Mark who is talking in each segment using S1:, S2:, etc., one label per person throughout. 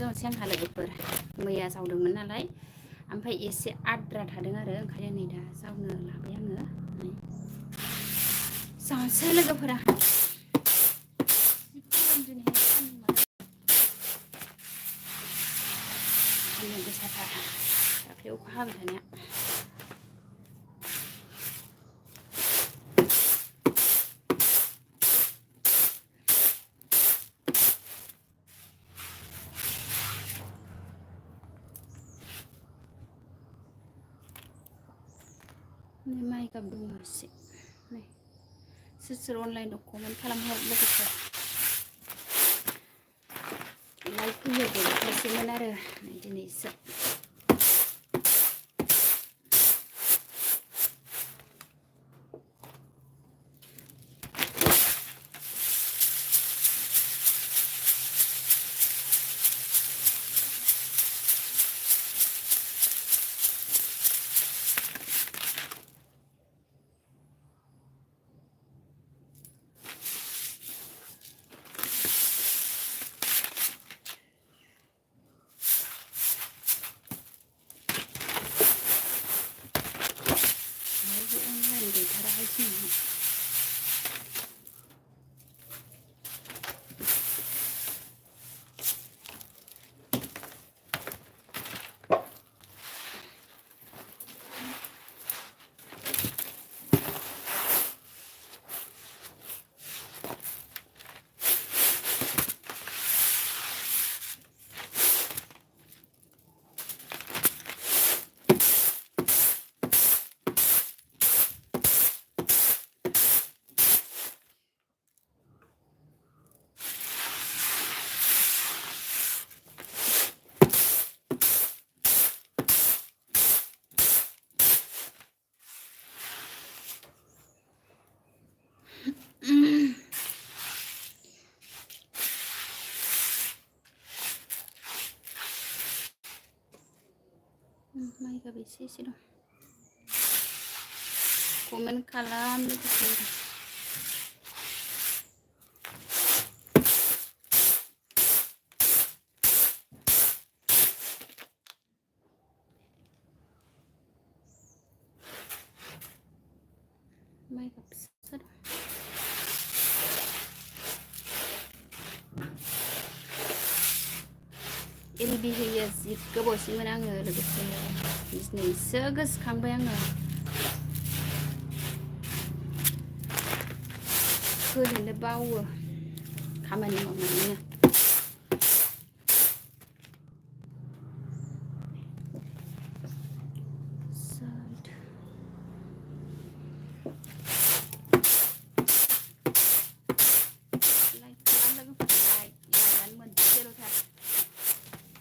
S1: जावनोसै आंहा लोगोफोर मैया जावदोंमोन नालाय ओमफ्राय एसे आद्रा थादों आरो ओंखायनो नै दा जावनो लाबाय आङो जावनोसै लोगोफोरा सान्दुं गोसाथार दाख्लै अखा हाबाय थानाया माइ गाब दङ एसे नै सोर सोर अनलाइनाव कमेन्ट खालामहर लोगोफोर लाइक फैयो देरगासिनोमोन आरो दिनैसो अनलाइन गैथाराहाय जोंहा माइ गाब एसे एसे दं कमेन्ट खालाम लोगोफोर माइ गाब फिसा दं एलबि होयो जि गोबावसिममोन आङो लोगोसे दिनैसो गोसोखांबाय आङो होनोनो बावो खामानि मावनानैनो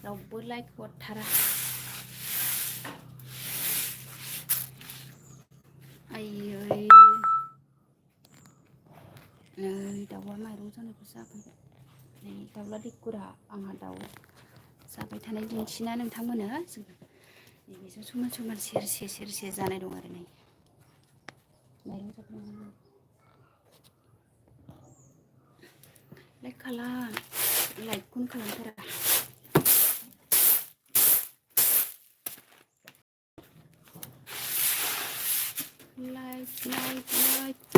S1: रावबो लाइक हरथारा आयै नै दाउआ माइरं जानायखौ जाफैबाय नै दाउला दिखुरा आंहा दाउ जाबाय थानाय दिन्थिना नोंथांमोनो जोङो नैबेजों समान समान सेरसे जानाय दं आरो नै माइरं जाबाय लाइक खालाम लाइकखौनो खालामथारा लाइक कमेन्ट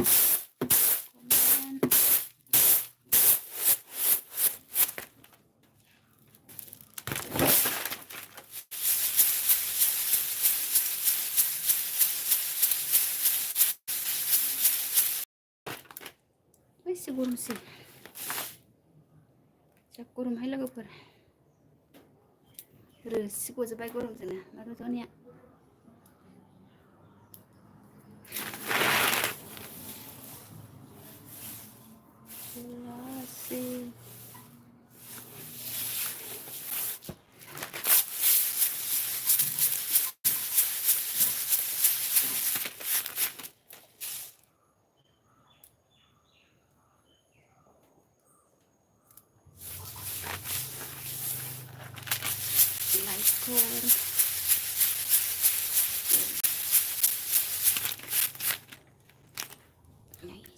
S1: एसे गरमसै जा गरमहाय लोगोफोर रोसि गजोब्बाय गरमजोंनो मा रज'निया लाइकफोर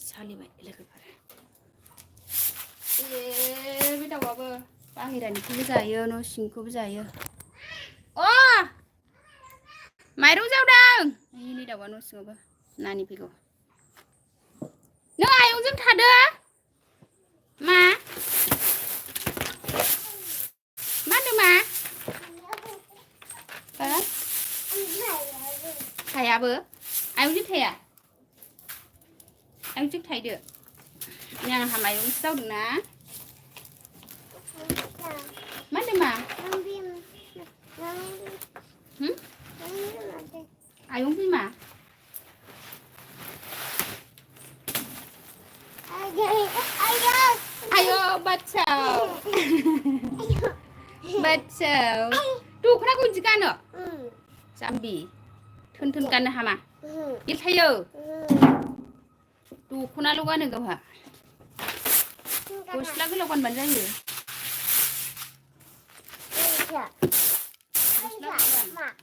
S1: सालिबाय लोगोफोर ए बे दाउआबो बाहेरानिखौबो जायो न' सिंखौबो जायो अ माइरं जावदों नै दाउआ न' सिङावबो नानि फैगौ नों आयंजों थादो मा होनदों मा हो थायाबो आयंजों थाया आयंजों थायदो आंहा माइरंसो जावदोंना मा होनदों मा आयं बिमा आयो बादसाव बादसाव दख'नाखौ बिदि गानो जाम्बि थोन थोन गाननो हामा एरखायो दख'नाल' गानो गावहा गस्ला गोलाव गानबानो जायो गस्ला गोलाव गान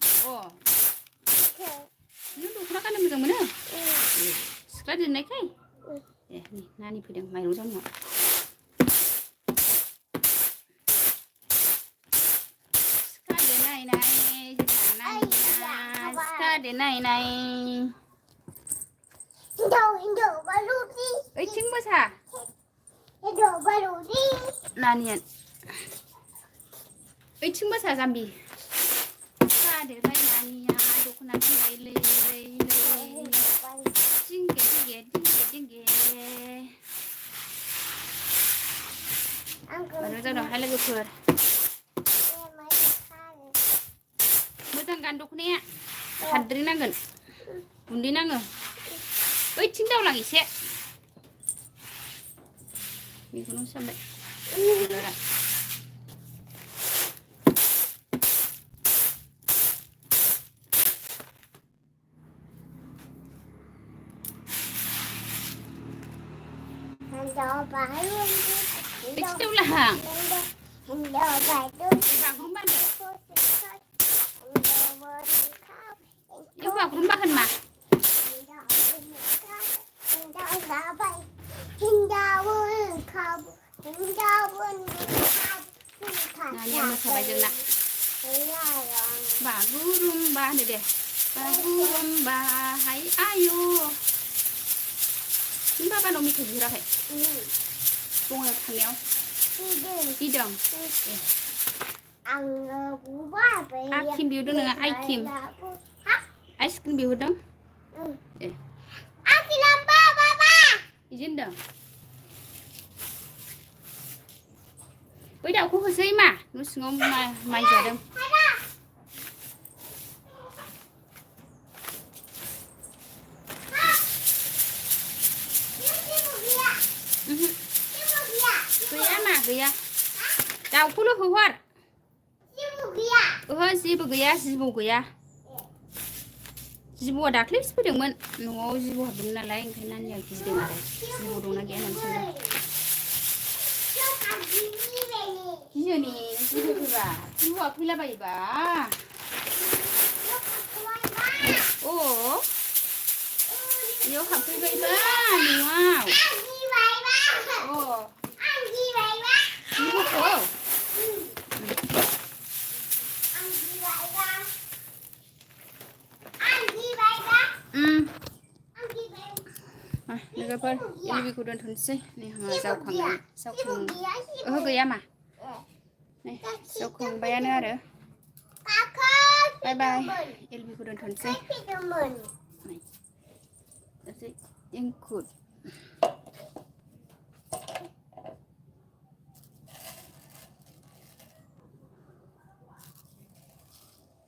S1: नों दख'ना गाननो मोजां मोनो सिख्ला देरनायखाय ए नै नानि फैदों माइरं जावनो नायनाय ओइथिं मोसा नानिया ओइथिं मोसा जाम्बि देरबाय नानिया दख'ना बिलाइ लै लै लै दिंगे दिंगे दिंगे दिंगे माइरं जावदोंहाय लोगोफोर मोजां गान दख'नाया हाद्रि नांगोन गुन्दै नाङो ओइथिं दावलां एसे बेखौनो सानबाय ओइथिं दावलां बागुरुम्बा इयाव बागुरुम्बा होनमा नानिया मोसाबाय जोंना बागुरुम्बा होनो दे बागुरुम्बा हाय आयु नों बाबानाव मेथाइ बिहराखै बङाइयाव थांनायाव बिदों आइक्रिम बिहरदों नोङो आइक्रिम आइसक्रिम बिहरदों ए बिदि होनदों बै दाउखौ होसै मा न' सिङाव माइ जादों गैया मा गैया दाउखौल' होहर ओहो जेबो गैया जिबौ गैया जिबौआ दाख्लैसो फैदोंमोन न'आव जिबौ हाबदोंमोन नालाय ओंखायनो नानिया गिदों आरो जिबौ दंना गैया होननानै सोंदों गियोनि जिबौ फैबा जिबौआ फैलाबायोबा अ बेयाव हाबफैबायबा न'आव जिबौखौ लोगोफोर एलबिखौ दोनथ'नोसै नै आंहा जावखां ओहो गैया मा नै जावखांबायानो आरो बाय बाय एलबिखौ दोनथ'नोसै एंखुर